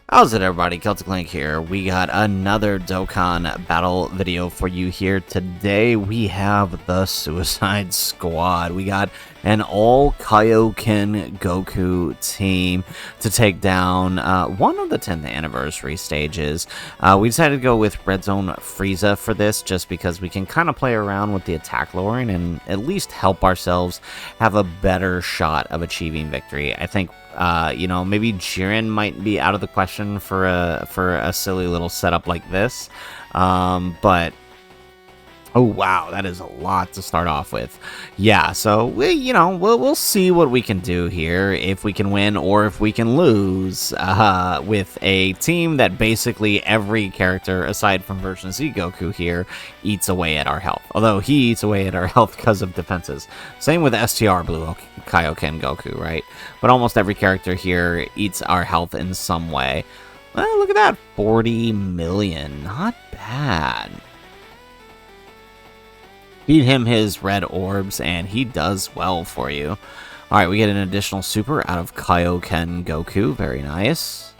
How's it, everybody? Celtic Link here. We got another Dokkan battle video for you here. Today we have the Suicide Squad. We got an all Kaioken Goku team to take down one of the 10th anniversary stages. We decided to go with Red Zone Frieza for this just because we can kind of play around with the attack lowering and at least help ourselves have a better shot of achieving victory. I think maybe Jiren might be out of the question for a silly little setup like this. But oh wow, that is a lot to start off with. Yeah, so we'll see what we can do here, if we can win or if we can lose with a team that basically every character aside from version Z Goku here eats away at our health. Although he eats away at our health because of defenses. Same with STR Blue Kaioken Goku, right? But almost every character here eats our health in some way. Well, look at that, 40 million, not bad. Feed him his red orbs, and he does well for you. Alright, we get an additional super out of Kaioken Goku. Very nice.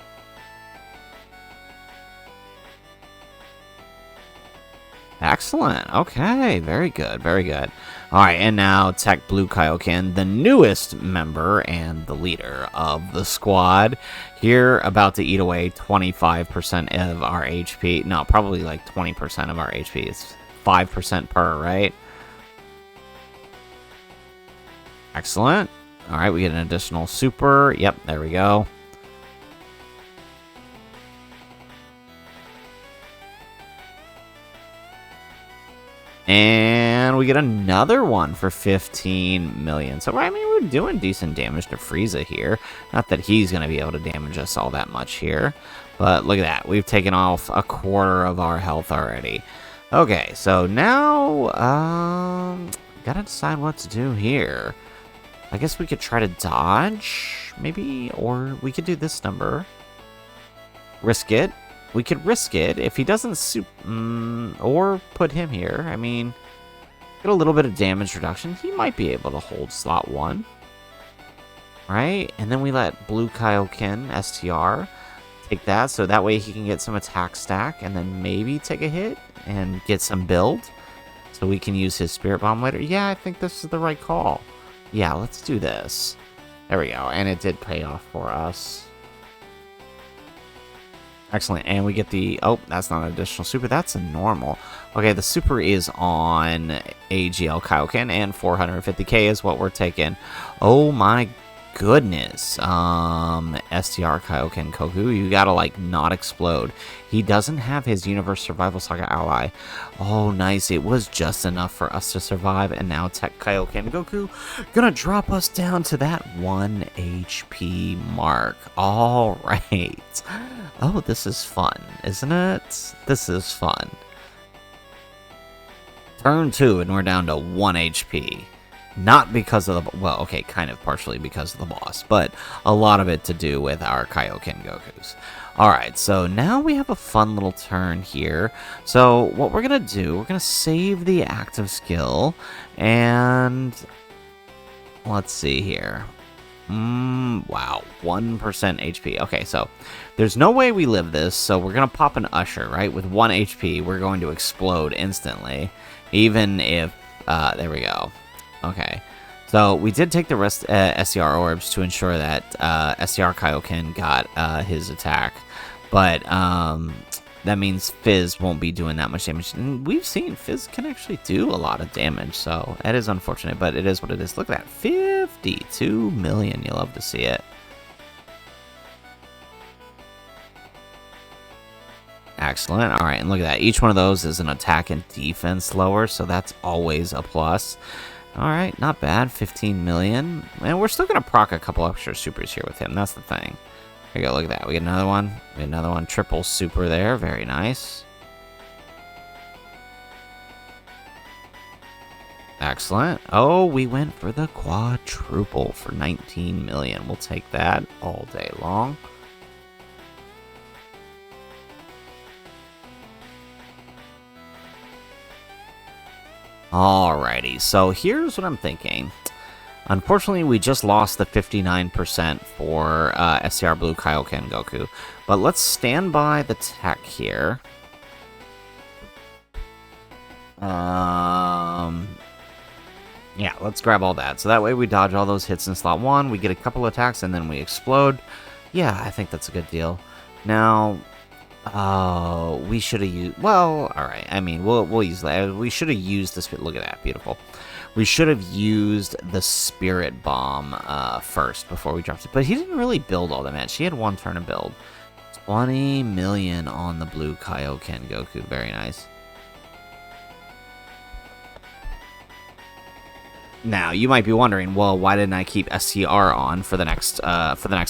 Excellent. Okay, very good, very good. Alright, and now Tech Blue Kaioken, the newest member and the leader of the squad. Here, about to eat away 25% of our HP. No, probably like 20% of our HP. It's 5% per, right? Excellent. All right, we get an additional super. Yep, there we go. And we get another one for 15 million. So, I mean, we're doing decent damage to Frieza here. Not that he's going to be able to damage us all that much here. But look at that. We've taken off a quarter of our health already. Okay, so now, gotta decide what to do here. I guess we could try to dodge, maybe, or we could do this number. Risk it. We could risk it if he doesn't or put him here. I mean, get a little bit of damage reduction. He might be able to hold slot 1. Right? And then we let Blue Kaioken, STR, take that, so that way he can get some attack stack, and then maybe take a hit and get some build, so we can use his Spirit Bomb later. Yeah, I think this is the right call. Yeah, let's do this. There we go, and it did pay off for us. Excellent, and we get the... Oh, that's not an additional super, that's a normal. Okay, the super is on AGL Kaioken, and 450k is what we're taking. Oh my goodness. STR Kaioken Goku, you gotta, like, not explode. He doesn't have his Universe Survival Saga ally. Oh, nice. It was just enough for us to survive, and now Tech Kaioken Goku gonna drop us down to that 1 HP mark. All right. Oh, this is fun, isn't it? This is fun. Turn 2, and we're down to 1 HP. Not because of the... Well, okay, kind of partially because of the boss, but a lot of it to do with our Kaioken Gokus. Alright, so now we have a fun little turn here. So what we're going to do, we're going to save the active skill, and... Let's see here. Wow, 1% HP. Okay, so there's no way we live this, so we're going to pop an Usher, right? With 1 HP, we're going to explode instantly, even if... there we go. Okay, so we did take the rest SCR orbs to ensure that SCR Kaioken got his attack, but that means Fizz won't be doing that much damage. And we've seen Fizz can actually do a lot of damage, so that is unfortunate, but it is what it is. Look at that, 52 million. You love to see it. Excellent. All right, and look at that. Each one of those is an attack and defense lower, so that's always a plus. All right, not bad. 15 million. And we're still going to proc a couple extra supers here with him. That's the thing. There you go. Look at that. We get another one. We get another one. Triple super there. Very nice. Excellent. Oh, we went for the quadruple for 19 million. We'll take that all day long. Alrighty, so here's what I'm thinking. Unfortunately, we just lost the 59% for SCR Blue Kaioken Goku. But let's stand by the tech here. Yeah, let's grab all that. So that way we dodge all those hits in slot 1, we get a couple attacks, and then we explode. Yeah, I think that's a good deal. Now, we should have used... Well, alright, I mean, we'll use that. We should have used this... Look at that, beautiful. We should have used the Spirit Bomb first before we dropped it. But he didn't really build all that much. He had one turn to build. 20 million on the Blue Kaioken Goku. Very nice. Now, you might be wondering, well, why didn't I keep SCR on for the next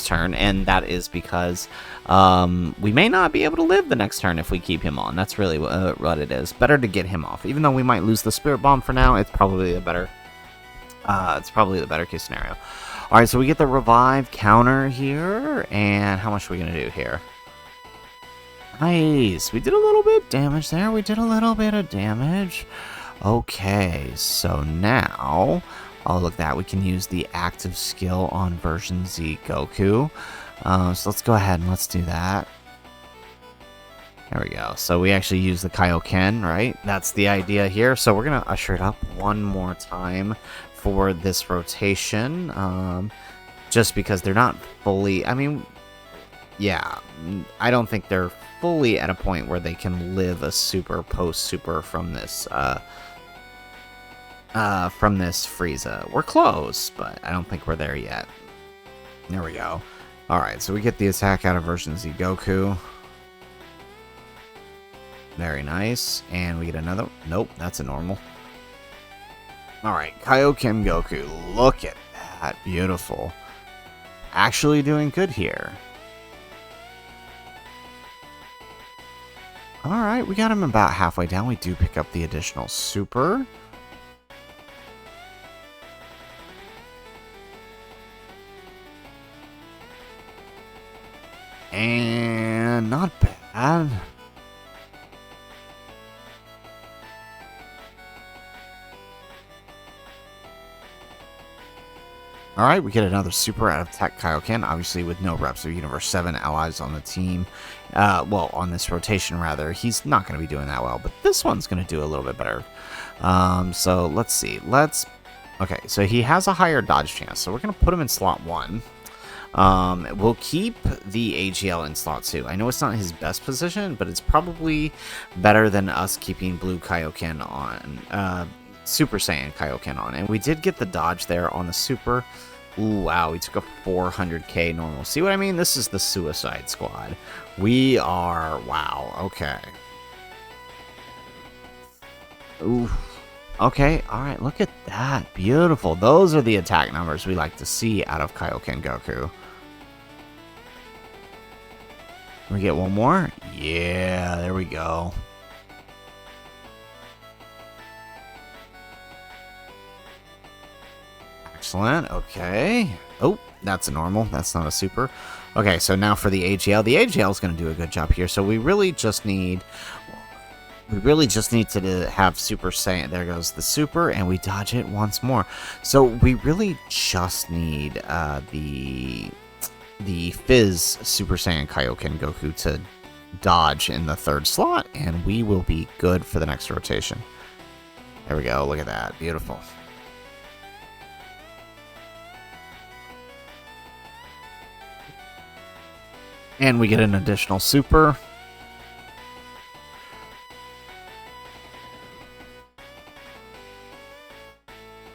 turn? And that is because we may not be able to live the next turn if we keep him on. That's really what it is. Better to get him off. Even though we might lose the Spirit Bomb for now, it's probably the better case scenario. All right, so we get the revive counter here, and how much are we gonna do here? Nice. We did a little bit of damage there. We did a little bit of damage. Okay, so now, oh look at that, we can use the active skill on version Z Goku. So let's go ahead and let's do that. There we go. So we actually use the Kaioken, right? That's the idea here. So we're going to usher it up one more time for this rotation. Just because they're not fully, I mean, yeah, I don't think they're fully at a point where they can live a super post-super from this Frieza. We're close, but I don't think we're there yet. There we go. Alright, so we get the attack out of version Z Goku. Very nice. And we get another... Nope, that's a normal. Alright, Kaioken Goku. Look at that. Beautiful. Actually doing good here. Alright, we got him about halfway down. We do pick up the additional super. And not bad. Alright, we get another super out of Tech Kaioken, obviously with no reps of Universe 7 allies on the team. Well, on this rotation, rather. He's not going to be doing that well, but this one's going to do a little bit better. So, let's see. Okay, so he has a higher dodge chance, so we're going to put him in slot 1. We'll keep the AGL in slot 2. I know it's not his best position, but it's probably better than us keeping Blue Kaioken on, Super Saiyan Kaioken on. And we did get the dodge there on the Super. Ooh, wow, we took a 400k normal. See what I mean? This is the Suicide Squad. We are, wow, okay. Ooh. Okay, alright, look at that. Beautiful. Those are the attack numbers we like to see out of Kaioken Goku. Can we get one more? Yeah, there we go. Excellent, okay. Oh, that's a normal. That's not a super. Okay, so now for the AGL. The AGL is going to do a good job here. So we really just need... to have Super Saiyan. There goes the super, and we dodge it once more. So we really just need the Fizz Super Saiyan Kaioken Goku to dodge in the third slot, and we will be good for the next rotation. There we go. Look at that. Beautiful. And we get an additional super.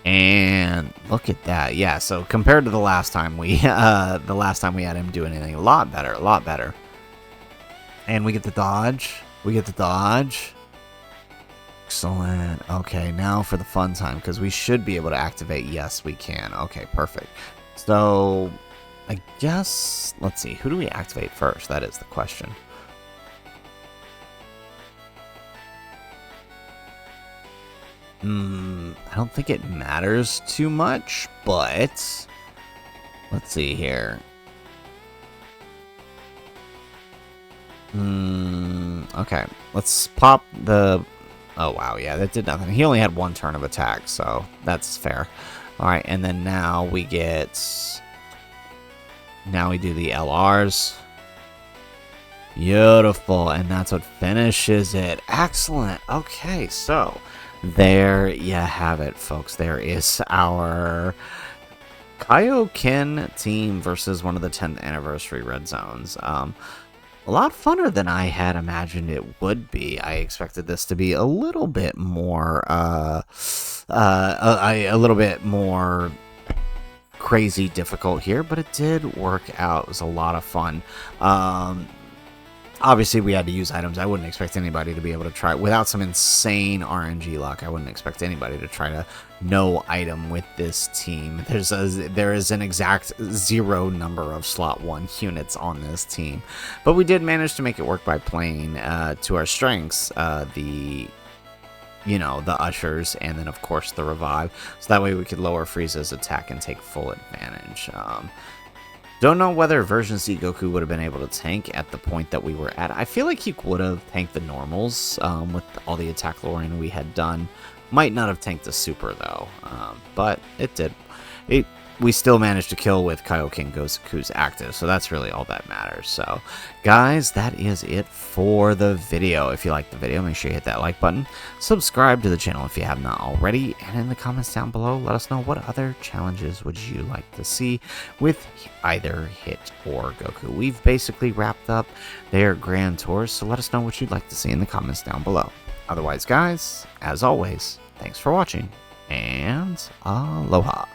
And look at that. Yeah, so compared to the last time we had him do anything, a lot better, a lot better. And we get the dodge. We get the dodge. Excellent. Okay, now for the fun time, because we should be able to activate. Yes, we can. Okay, perfect. So I guess, let's see, who do we activate first? That is the question. I don't think it matters too much, but let's see here. Okay, let's pop the... Oh, wow, yeah, that did nothing. He only had one turn of attack, so that's fair. Alright, and then now we get... Now we do the LRs. Beautiful, and that's what finishes it. Excellent. Okay, so there you have it, folks. There is our Kaioken team versus one of the 10th anniversary red zones. A lot funner than I had imagined it would be. I expected this to be a little bit more, a little bit more crazy difficult here, but it did work out. It was a lot of fun. Obviously, we had to use items. I wouldn't expect anybody to be able to try without some insane RNG luck. I wouldn't expect anybody to try to no item with this team. There is an exact 0 number of slot 1 units on this team, but we did manage to make it work by playing to our strengths. The ushers, and then of course the revive, so that way we could lower Frieza's attack and take full advantage. Don't know whether version Z Goku would have been able to tank at the point that we were at. I feel like he would have tanked the normals with all the attack lowering we had done. Might not have tanked the super though, but it did. We still managed to kill with Kaioken Goku's active, so that's really all that matters. So, guys, that is it for the video. If you liked the video, make sure you hit that like button. Subscribe to the channel if you have not already. And in the comments down below, let us know what other challenges would you like to see with either Hit or Goku. We've basically wrapped up their grand tours, so let us know what you'd like to see in the comments down below. Otherwise, guys, as always, thanks for watching, and aloha.